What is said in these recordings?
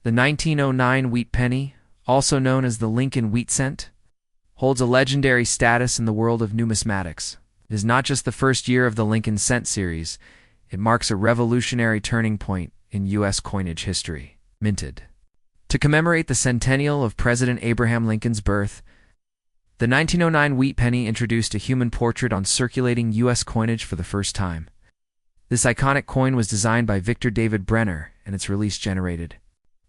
The 1909 wheat penny, also known as the Lincoln wheat cent, holds a legendary status in the world of numismatics. It is not just the first year of the Lincoln cent series, it marks a revolutionary turning point in U.S. coinage history. Minted. To commemorate the centennial of President Abraham Lincoln's birth, the 1909 wheat penny introduced a human portrait on circulating U.S. coinage for the first time. This iconic coin was designed by Victor David Brenner, and its release generated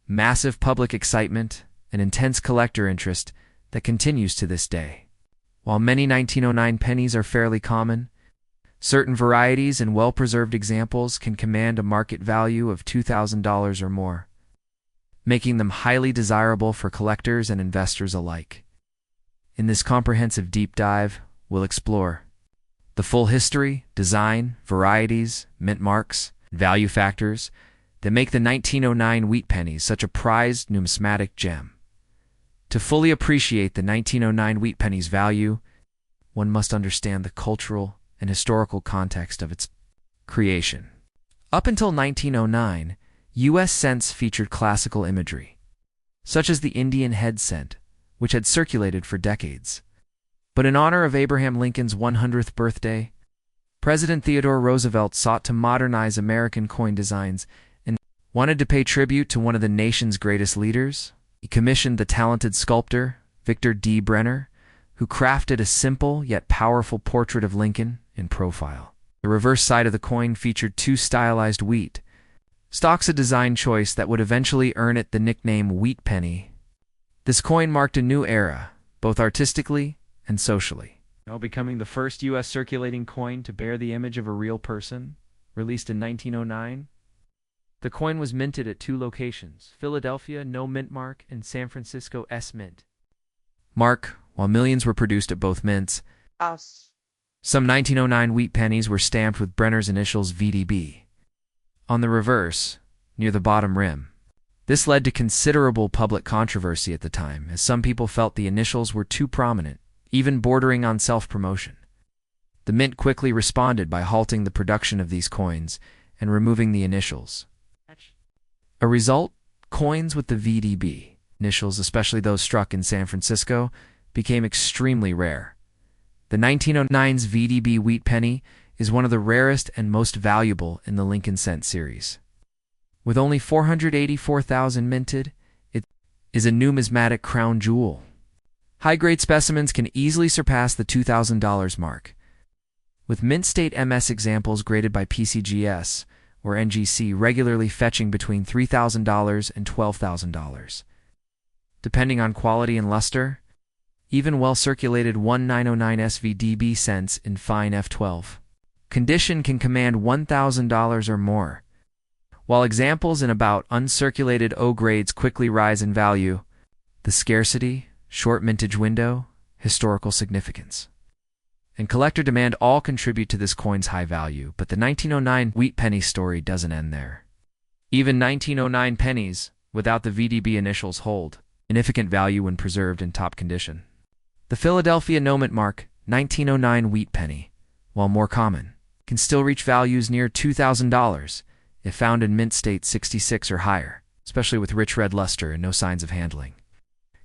massive public excitement and intense collector interest that continues to this day. While many 1909 pennies are fairly common, certain varieties and well-preserved examples can command a market value of $2,000 or more, making them highly desirable for collectors and investors alike. In this comprehensive deep dive, we'll explore the full history, design, varieties, mint marks, and value factors that make the 1909 wheat penny such a prized numismatic gem. To fully appreciate the 1909 wheat penny's value, one must understand the cultural and historical context of its creation. Up until 1909, U.S. cents featured classical imagery, such as the Indian head cent, which had circulated for decades. But in honor of Abraham Lincoln's 100th birthday, President Theodore Roosevelt sought to modernize American coin designs and wanted to pay tribute to one of the nation's greatest leaders. He commissioned the talented sculptor, Victor D. Brenner, who crafted a simple yet powerful portrait of Lincoln in profile. The reverse side of the coin featured two stylized wheat stalks, a design choice that would eventually earn it the nickname Wheat Penny. This coin marked a new era, both artistically and socially, becoming the first U.S. circulating coin to bear the image of a real person, released in 1909. The coin was minted at two locations: Philadelphia No Mint Mark and San Francisco S Mint Mark. While millions were produced at both mints, some 1909 wheat pennies were stamped with Brenner's initials VDB on the reverse, near the bottom rim. This led to considerable public controversy at the time, as some people felt the initials were too prominent, even bordering on self-promotion. The mint quickly responded by halting the production of these coins and removing the initials. A result, coins with the VDB initials, especially those struck in San Francisco, became extremely rare. The 1909's VDB wheat penny is one of the rarest and most valuable in the Lincoln cent series. With only 484,000 minted, it is a numismatic crown jewel. High-grade specimens can easily surpass the $2,000 mark, with mint state MS examples graded by PCGS or NGC regularly fetching between $3,000 and $12,000. Depending on quality and luster, even well-circulated 1909 SVDB cents in fine F12 condition can command $1,000 or more, while examples in about uncirculated O grades quickly rise in value. The scarcity, short mintage window, historical significance, and collector demand all contribute to this coin's high value, but the 1909 wheat penny story doesn't end there. Even 1909 pennies, without the VDB initials, hold significant value when preserved in top condition. The Philadelphia No Mint Mark 1909 wheat penny, while more common, can still reach values near $2,000 if found in mint state 66 or higher, especially with rich red luster and no signs of handling.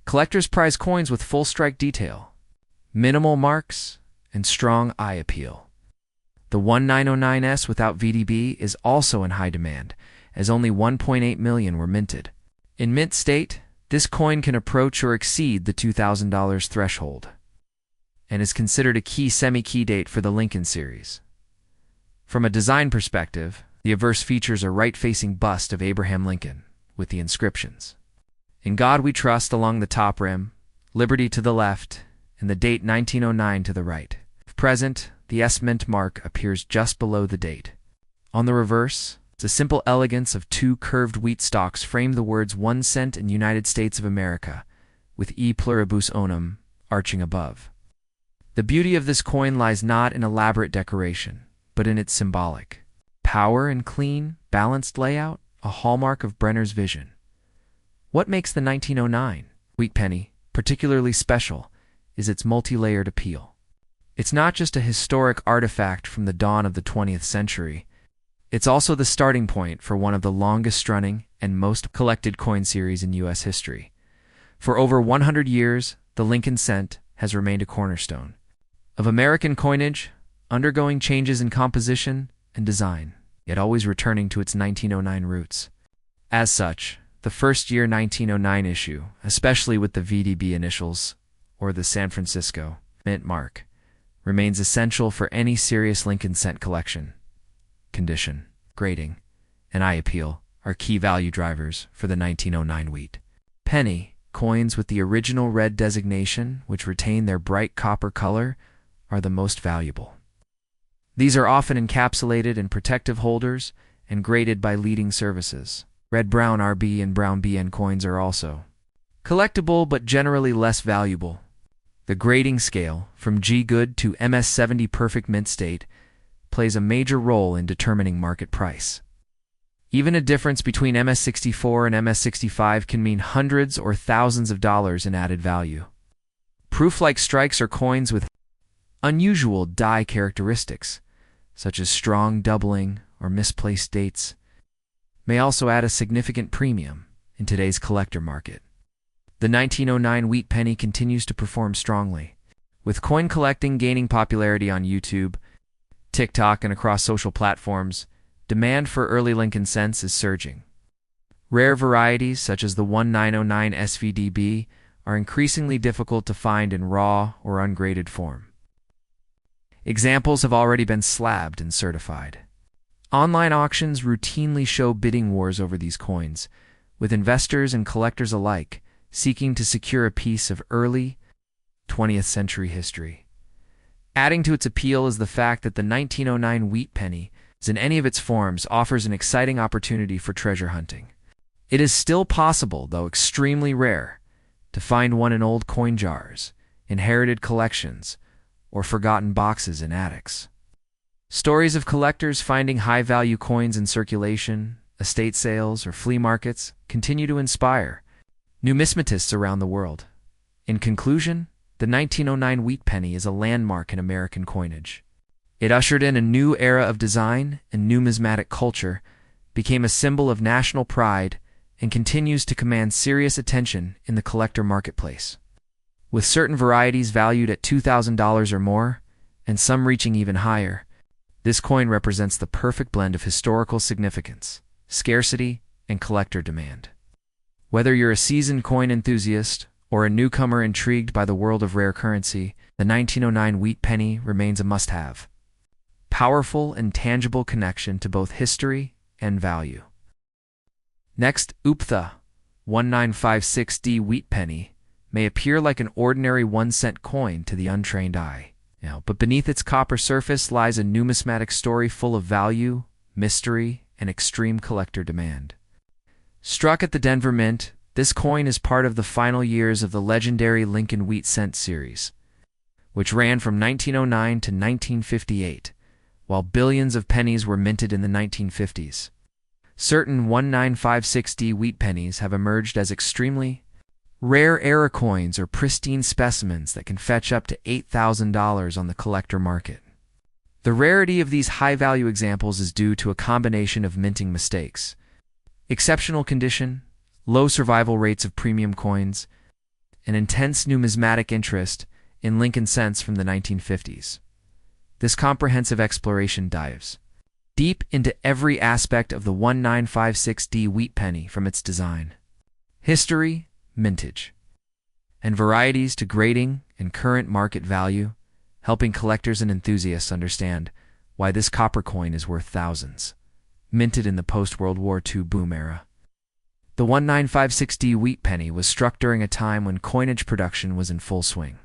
Collectors prize coins with full strike detail, minimal marks, and strong eye appeal. The 1909S without VDB is also in high demand, as only 1.8 million were minted. In mint state, this coin can approach or exceed the $2,000 threshold, and is considered a key semi-key date for the Lincoln series. From a design perspective, the obverse features a right-facing bust of Abraham Lincoln, with the inscriptions, "In God We Trust" along the top rim, "Liberty" to the left, and the date 1909 to the right. If present, the S Mint mark appears just below the date. On the reverse, the simple elegance of two curved wheat stalks frame the words 1 cent in United States of America, with E pluribus unum arching above. The beauty of this coin lies not in elaborate decoration, but in its symbolic power and clean, balanced layout, a hallmark of Brenner's vision. What makes the 1909 wheat penny particularly special is its multi-layered appeal. It's not just a historic artifact from the dawn of the 20th century. It's also the starting point for one of the longest-running and most collected coin series in U.S. history. For over 100 years, the Lincoln cent has remained a cornerstone of American coinage, undergoing changes in composition and design, yet always returning to its 1909 roots. As such, the first-year 1909 issue, especially with the VDB initials, or the San Francisco Mint mark, remains essential for any serious Lincoln cent collection. Condition, grading, and eye appeal are key value drivers for the 1909 wheat penny. Coins with the original red designation, which retain their bright copper color, are the most valuable. These are often encapsulated in protective holders and graded by leading services. Red-brown RB and brown BN coins are also collectible but generally less valuable. The grading scale, from G good to MS70 perfect mint state, plays a major role in determining market price. Even a difference between MS64 and MS65 can mean hundreds or thousands of dollars in added value. Proof-like strikes or coins with unusual die characteristics, such as strong doubling or misplaced dates, may also add a significant premium in today's collector market. The 1909 wheat penny continues to perform strongly, with coin collecting gaining popularity on YouTube, TikTok, and across social platforms. Demand for early Lincoln cents is surging. Rare varieties, such as the 1909 SVDB, are increasingly difficult to find in raw or ungraded form. Examples have already been slabbed and certified. Online auctions routinely show bidding wars over these coins, with investors and collectors alike seeking to secure a piece of early 20th century history. Adding to its appeal is the fact that the 1909 wheat penny, in any of its forms, offers an exciting opportunity for treasure hunting. It is still possible, though extremely rare, to find one in old coin jars, inherited collections, or forgotten boxes in attics. Stories of collectors finding high-value coins in circulation, estate sales, or flea markets continue to inspire numismatists around the world. In conclusion, the 1909 wheat penny is a landmark in American coinage. It ushered in a new era of design and numismatic culture, became a symbol of national pride, and continues to command serious attention in the collector marketplace. With certain varieties valued at $2,000 or more, and some reaching even higher, this coin represents the perfect blend of historical significance, scarcity, and collector demand. Whether you're a seasoned coin enthusiast or a newcomer intrigued by the world of rare currency, the 1909 wheat penny remains a must-have. Powerful and tangible connection to both history and value. Next, UPTHA 1956D wheat penny may appear like an ordinary 1-cent coin to the untrained eye. But beneath its copper surface lies a numismatic story full of value, mystery, and extreme collector demand. Struck at the Denver Mint, this coin is part of the final years of the legendary Lincoln Wheat Cent series, which ran from 1909 to 1958. While billions of pennies were minted in the 1950s. Certain 1956D wheat pennies have emerged as extremely rare era coins or pristine specimens that can fetch up to $8,000 on the collector market. The rarity of these high-value examples is due to a combination of minting mistakes, exceptional condition, low survival rates of premium coins, and intense numismatic interest in Lincoln cents from the 1950s. This comprehensive exploration dives deep into every aspect of the 1956D wheat penny, from its design, history, mintage, and varieties to grading and current market value, helping collectors and enthusiasts understand why this copper coin is worth thousands. Minted in the post-World War II boom era. The 1956D wheat penny was struck during a time when coinage production was in full swing.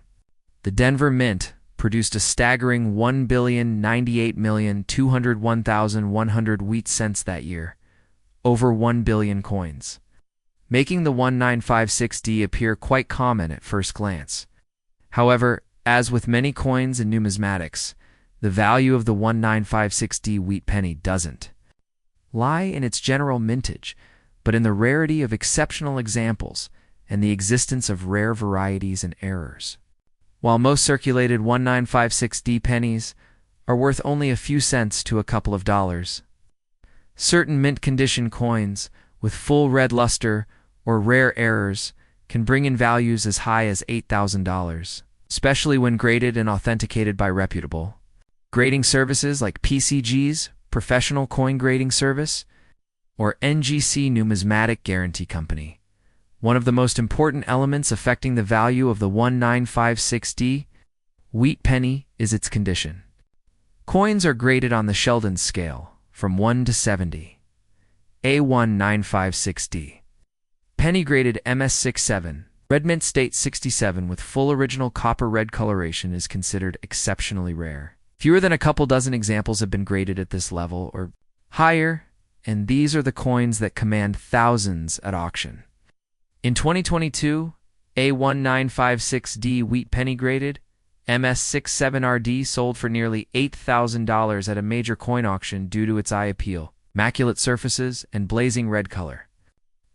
The Denver Mint produced a staggering 1,098,201,100 wheat cents that year, over 1 billion coins, making the 1956D appear quite common at first glance. However, as with many coins and numismatics, the value of the 1956D wheat penny doesn't lie in its general mintage, but in the rarity of exceptional examples and the existence of rare varieties and errors. While most circulated 1956D pennies are worth only a few cents to a couple of dollars, Certain mint condition coins with full red luster or rare errors can bring in values as high as $8,000, especially when graded and authenticated by reputable grading services like PCG's Professional Coin Grading Service or NGC Numismatic Guarantee Company. One of the most important elements affecting the value of the 1956D wheat penny is its condition. Coins are graded on the Sheldon scale from 1 to 70. A1956D. Penny graded MS67. Red mint state 67 with full original copper red coloration is considered exceptionally rare. Fewer than a couple dozen examples have been graded at this level or higher, and these are the coins that command thousands at auction. In 2022, A1956D wheat penny graded MS67RD sold for nearly $8,000 at a major coin auction due to its eye appeal, immaculate surfaces, and blazing red color.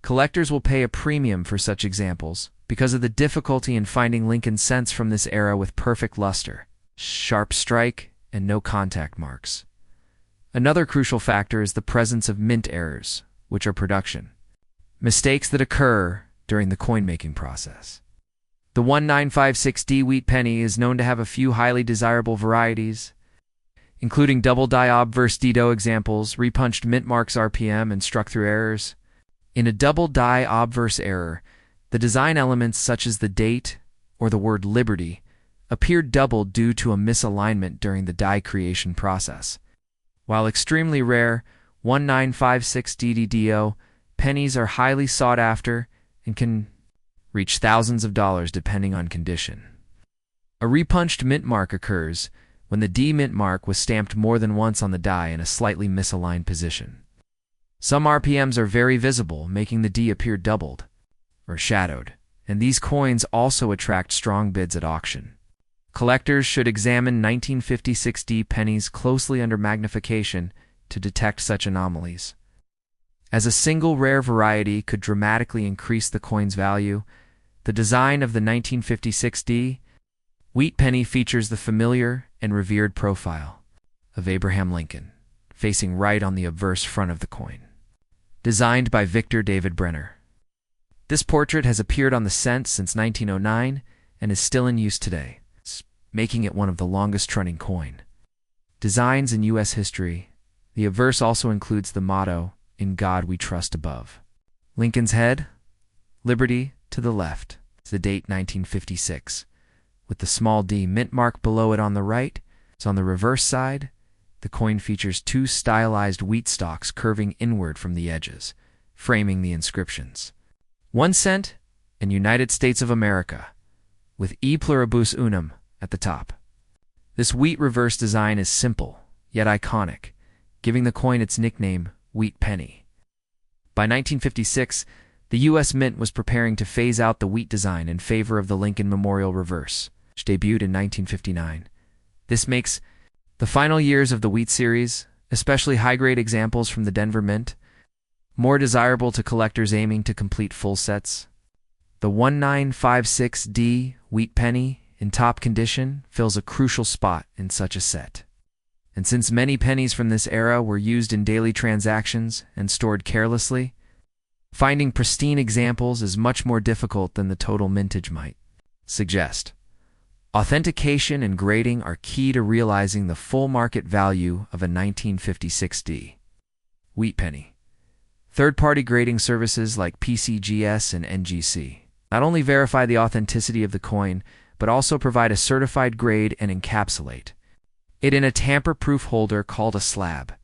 Collectors will pay a premium for such examples because of the difficulty in finding Lincoln cents from this era with perfect luster, sharp strike, and no contact marks. Another crucial factor is the presence of mint errors, which are production mistakes that occur during the coin-making process. The 1956D wheat penny is known to have a few highly desirable varieties, including double die obverse Dido examples, repunched mint marks RPM, and struck-through errors. In a double die obverse error, the design elements such as the date or the word Liberty appear doubled due to a misalignment during the die creation process. While extremely rare, 1956D DDO pennies are highly sought after and can reach thousands of dollars depending on condition. A repunched mint mark occurs when the D mint mark was stamped more than once on the die in a slightly misaligned position. Some RPMs are very visible, making the D appear doubled or shadowed, and these coins also attract strong bids at auction. Collectors should examine 1956D pennies closely under magnification to detect such anomalies. As a single rare variety could dramatically increase the coin's value, the design of the 1956D wheat penny features the familiar and revered profile of Abraham Lincoln, facing right on the obverse front of the coin. Designed by Victor David Brenner. This portrait has appeared on the cent since 1909 and is still in use today, making it one of the longest-running coin designs in U.S. history. The obverse also includes the motto, "In God We Trust" above. Lincoln's head, Liberty, to the left, the date 1956, with the small d mint mark below it on the right. So on the reverse side, the coin features two stylized wheat stalks curving inward from the edges, framing the inscriptions. 1 cent and United States of America, with E pluribus unum at the top. This wheat reverse design is simple, yet iconic, giving the coin its nickname, wheat penny. By 1956, the U.S. Mint was preparing to phase out the wheat design in favor of the Lincoln Memorial reverse, which debuted in 1959. This makes the final years of the wheat series, especially high-grade examples from the Denver Mint, more desirable to collectors aiming to complete full sets. The 1956D wheat penny in top condition fills a crucial spot in such a set. And since many pennies from this era were used in daily transactions and stored carelessly, finding pristine examples is much more difficult than the total mintage might suggest. Authentication and grading are key to realizing the full market value of a 1956D wheat penny. Third-party grading services like PCGS and NGC not only verify the authenticity of the coin, but also provide a certified grade and encapsulate it in a tamper-proof holder called a slab.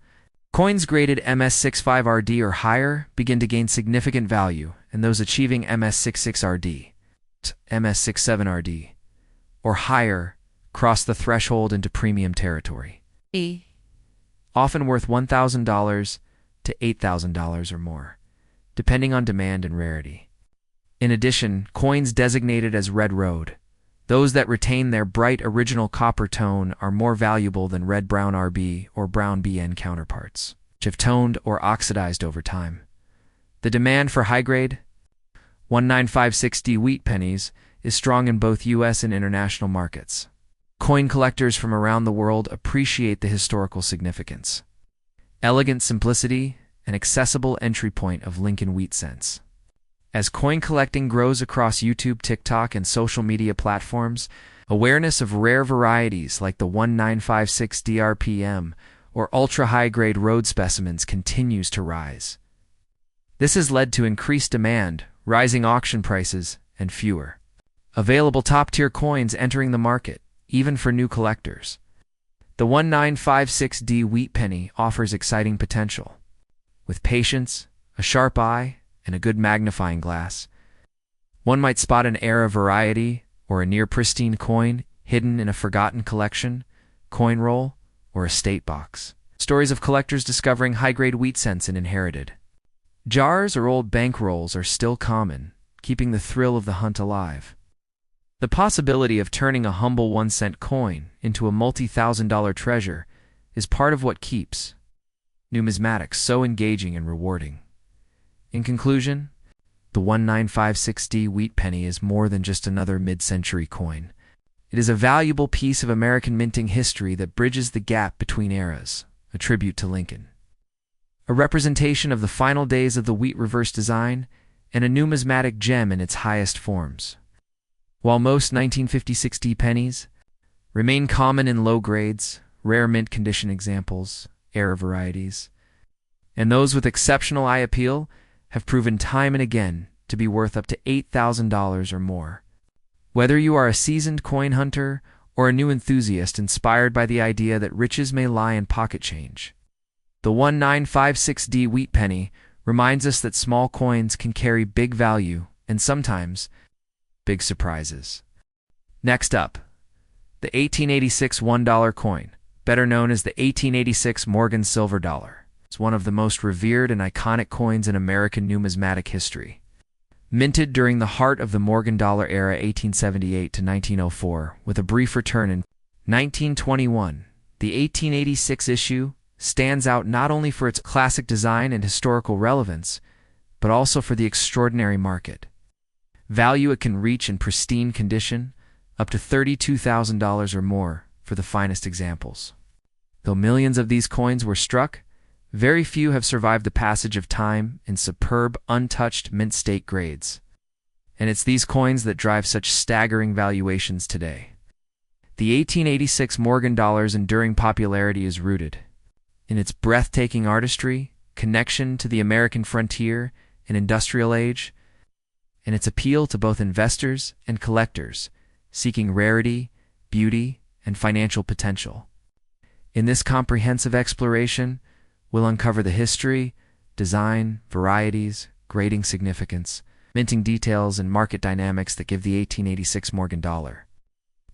Coins graded MS65RD or higher begin to gain significant value, and those achieving MS66RD, MS67RD, or higher cross the threshold into premium territory, often worth $1,000 to $8,000 or more, depending on demand and rarity. In addition, coins designated as Red Road, those that retain their bright original copper tone, are more valuable than red-brown RB or brown BN counterparts, which have toned or oxidized over time. The demand for high-grade 1956D wheat pennies is strong in both U.S. and international markets. Coin collectors from around the world appreciate the historical significance, elegant simplicity, an accessible entry point of Lincoln wheat cents. As coin collecting grows across YouTube, TikTok, and social media platforms, awareness of rare varieties like the 1956 DRPM or ultra-high-grade road specimens continues to rise. This has led to increased demand, rising auction prices, and fewer available top-tier coins entering the market, even for new collectors. The 1956D wheat penny offers exciting potential. With patience, a sharp eye, and a good magnifying glass, one might spot an era variety or a near-pristine coin hidden in a forgotten collection, coin roll, or estate box. Stories of collectors discovering high-grade wheat cents in inherited jars or old bank rolls are still common, keeping the thrill of the hunt alive. The possibility of turning a humble 1-cent coin into a multi-thousand-dollar treasure is part of what keeps numismatics so engaging and rewarding. In conclusion, the 1956D wheat penny is more than just another mid-century coin. It is a valuable piece of American minting history that bridges the gap between eras, a tribute to Lincoln, a representation of the final days of the wheat reverse design, and a numismatic gem in its highest forms. While most 1956D pennies remain common in low grades, rare mint condition examples, era varieties, and those with exceptional eye appeal have proven time and again to be worth up to $8,000 or more. Whether you are a seasoned coin hunter or a new enthusiast inspired by the idea that riches may lie in pocket change, the 1956D wheat penny reminds us that small coins can carry big value and sometimes big surprises. Next up, the 1886 $1 coin, better known as the 1886 Morgan silver dollar. It's one of the most revered and iconic coins in American numismatic history. Minted during the heart of the Morgan dollar era 1878 to 1904, with a brief return in 1921, the 1886 issue stands out not only for its classic design and historical relevance, but also for the extraordinary market value it can reach in pristine condition, up to $32,000 or more for the finest examples. Though millions of these coins were struck, very few have survived the passage of time in superb, untouched mint state grades. And it's these coins that drive such staggering valuations today. The 1886 Morgan dollar's enduring popularity is rooted in its breathtaking artistry, connection to the American frontier and industrial age, and its appeal to both investors and collectors seeking rarity, beauty, and financial potential. In this comprehensive exploration, we'll uncover the history, design, varieties, grading significance, minting details, and market dynamics that give the 1886 Morgan dollar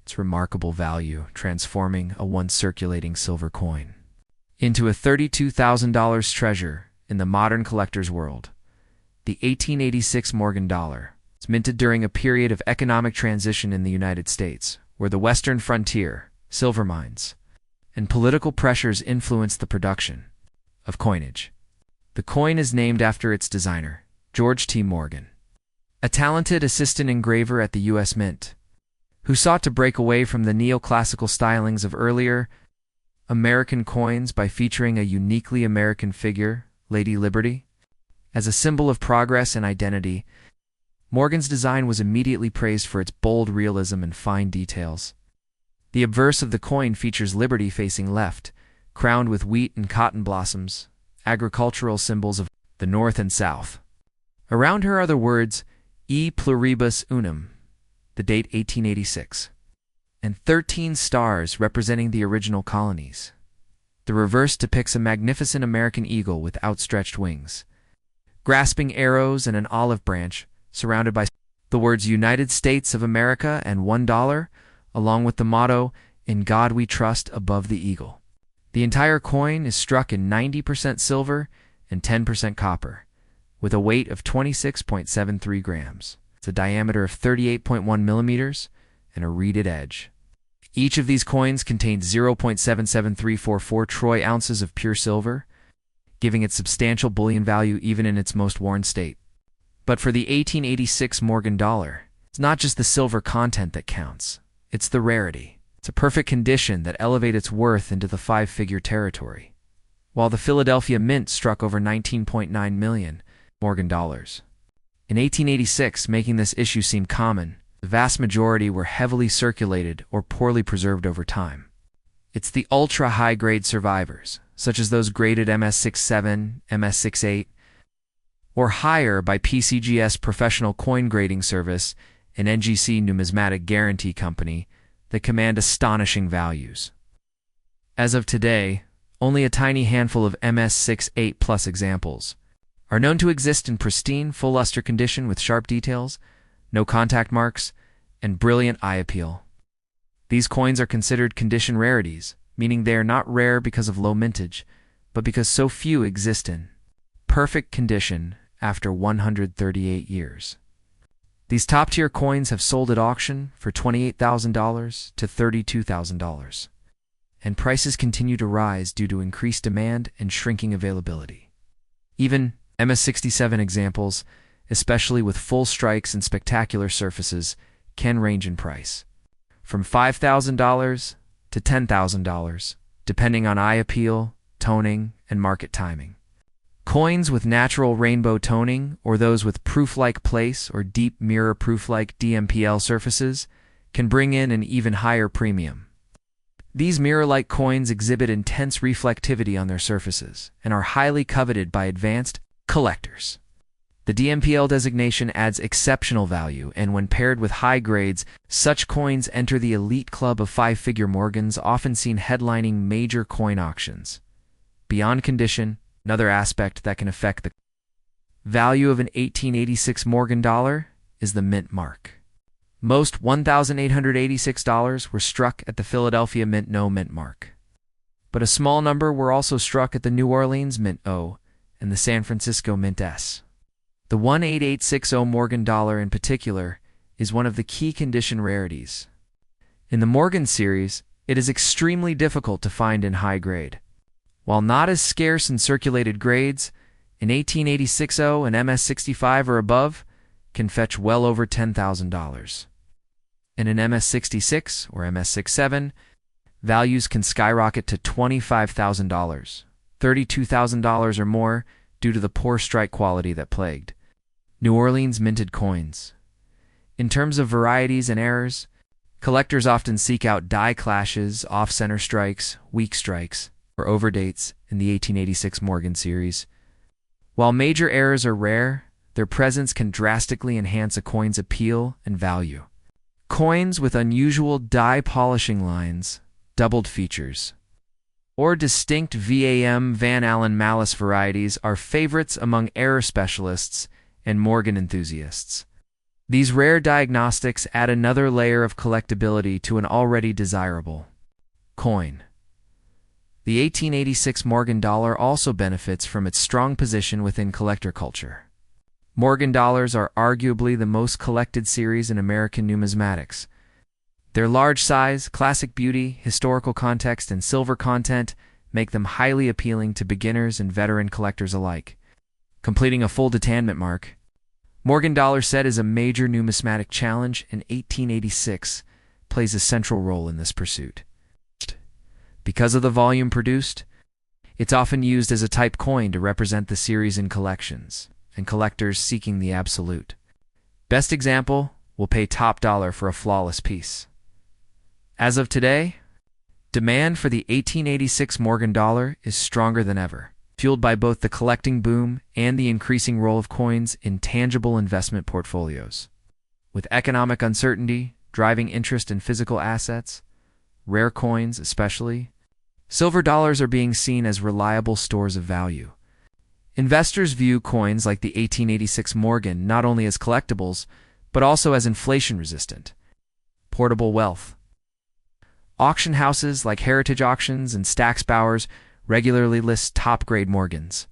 its remarkable value, transforming a once circulating silver coin into a $32,000 treasure in the modern collector's world. The 1886 Morgan dollar is minted during a period of economic transition in the United States, where the western frontier, silver mines, and political pressures influenced the production of coinage. The coin is named after its designer, George T. Morgan, a talented assistant engraver at the U.S. Mint, who sought to break away from the neoclassical stylings of earlier American coins by featuring a uniquely American figure, Lady Liberty. As a symbol of progress and identity, Morgan's design was immediately praised for its bold realism and fine details. The obverse of the coin features Liberty facing left, crowned with wheat and cotton blossoms, agricultural symbols of the North and South. Around her are the words E pluribus unum, the date 1886, and 13 stars representing the original colonies. The reverse depicts a magnificent American eagle with outstretched wings, grasping arrows and an olive branch, surrounded by the words United States of America and $1, along with the motto, In God We Trust, above the eagle. The entire coin is struck in 90% silver and 10% copper, with a weight of 26.73 grams. It's a diameter of 38.1 millimeters and a reeded edge. Each of these coins contains 0.77344 troy ounces of pure silver, giving it substantial bullion value even in its most worn state. But for the 1886 Morgan dollar, it's not just the silver content that counts, it's the rarity. It's a perfect condition that elevates its worth into the five-figure territory. while the Philadelphia Mint struck over 19.9 million Morgan dollars. In 1886, making this issue seem common, the vast majority were heavily circulated or poorly preserved over time. It's the ultra-high-grade survivors, such as those graded MS67, MS68, or higher by PCGS Professional Coin Grading Service and NGC Numismatic Guarantee Company, that command astonishing values. As of today, only a tiny handful of MS68 plus examples are known to exist in pristine, full luster condition with sharp details, no contact marks, and brilliant eye appeal. These coins are considered condition rarities, meaning they are not rare because of low mintage, but because so few exist in perfect condition after 138 years. These top-tier coins have sold at auction for $28,000 to $32,000, and prices continue to rise due to increased demand and shrinking availability. Even MS67 examples, especially with full strikes and spectacular surfaces, can range in price, from $5,000 to $10,000, depending on eye appeal, toning, and market timing. Coins with natural rainbow toning, or those with proof-like place or deep mirror proof-like DMPL surfaces, can bring in an even higher premium. These mirror-like coins exhibit intense reflectivity on their surfaces and are highly coveted by advanced collectors. The DMPL designation adds exceptional value, and when paired with high grades, such coins enter the elite club of five-figure Morgans often seen headlining major coin auctions. Beyond condition, another aspect that can affect the value of an 1886 Morgan dollar is the mint mark. Most $1,886 were struck at the Philadelphia Mint No mint mark, but a small number were also struck at the New Orleans Mint O and the San Francisco Mint S. The 18860 Morgan dollar in particular is one of the key condition rarities. In the Morgan series, it is extremely difficult to find in high grade. While not as scarce in circulated grades, an 18860 and MS65 or above can fetch well over $10,000. In an MS66 or MS67, values can skyrocket to $25,000, $32,000 or more due to the poor strike quality that plagued New Orleans minted coins. In terms of varieties and errors, collectors often seek out die clashes, off-center strikes, weak strikes, or overdates in the 1886 Morgan series. While major errors are rare, their presence can drastically enhance a coin's appeal and value. Coins with unusual die polishing lines, doubled features, or distinct VAM Van Allen Malice varieties are favorites among error specialists and Morgan enthusiasts. These rare diagnostics add another layer of collectability to an already desirable coin. The 1886 Morgan dollar also benefits from its strong position within collector culture. Morgan dollars are arguably the most collected series in American numismatics. Their large size, classic beauty, historical context, and silver content make them highly appealing to beginners and veteran collectors alike. Completing a full detanment mark, Morgan dollar set is a major numismatic challenge, and 1886 plays a central role in this pursuit. Because of the volume produced, it's often used as a type coin to represent the series in collections and collectors seeking the absolute. Best example will pay top dollar for a flawless piece. As of today, demand for the 1886 Morgan dollar is stronger than ever, fueled by both the collecting boom and the increasing role of coins in tangible investment portfolios. With economic uncertainty driving interest in physical assets, rare coins especially, silver dollars are being seen as reliable stores of value. Investors view coins like the 1886 Morgan not only as collectibles, but also as inflation-resistant, portable wealth. Auction houses like Heritage Auctions and Stack's Bowers regularly list top-grade Morgans,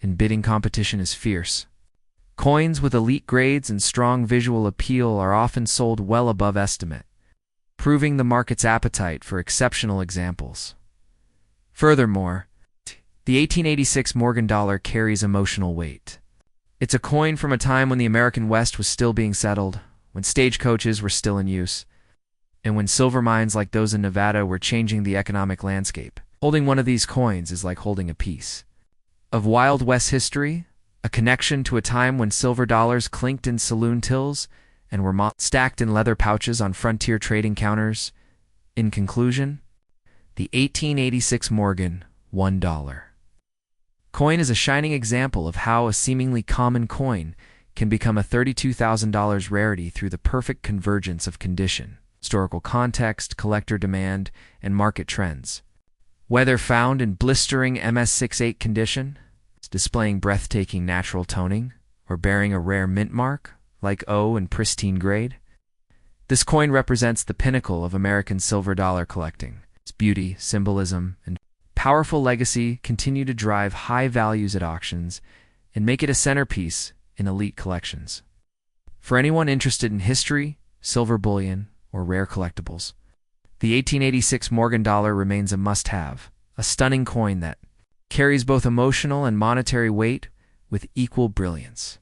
and bidding competition is fierce. Coins with elite grades and strong visual appeal are often sold well above estimate, proving the market's appetite for exceptional examples. Furthermore, the 1886 Morgan dollar carries emotional weight. It's a coin from a time when the American West was still being settled, when stagecoaches were still in use, and when silver mines like those in Nevada were changing the economic landscape. Holding one of these coins is like holding a piece of Wild West history, a connection to a time when silver dollars clinked in saloon tills and were stacked in leather pouches on frontier trading counters. In conclusion, the 1886 Morgan $1 coin is a shining example of how a seemingly common coin can become a $32,000 rarity through the perfect convergence of condition, historical context, collector demand, and market trends. Whether found in blistering MS68 condition, displaying breathtaking natural toning, or bearing a rare mint mark, like O in pristine grade, this coin represents the pinnacle of American silver dollar collecting. Its beauty, symbolism, and powerful legacy continue to drive high values at auctions and make it a centerpiece in elite collections. For anyone interested in history, silver bullion, or rare collectibles, the 1886 Morgan dollar remains a must-have, a stunning coin that carries both emotional and monetary weight with equal brilliance.